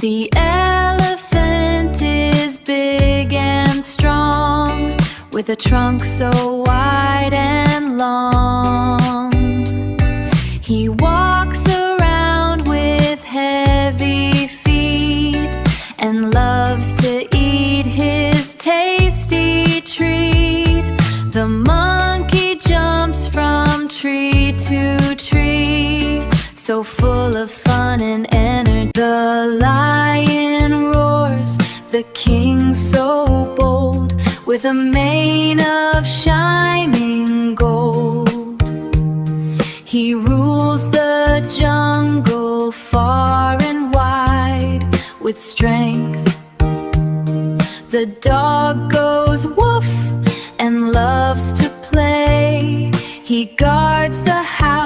The elephant is big and strong, with a trunk so wide and long. He walks around with heavy feet and loves to eat his tasty treat. The monkey jumps from tree to tree, so full of fun and energy. The lion roars, the king so bold, with a mane of shining gold. He rules the jungle far and wide with strength. The dog goes woof and loves to play. He guards the house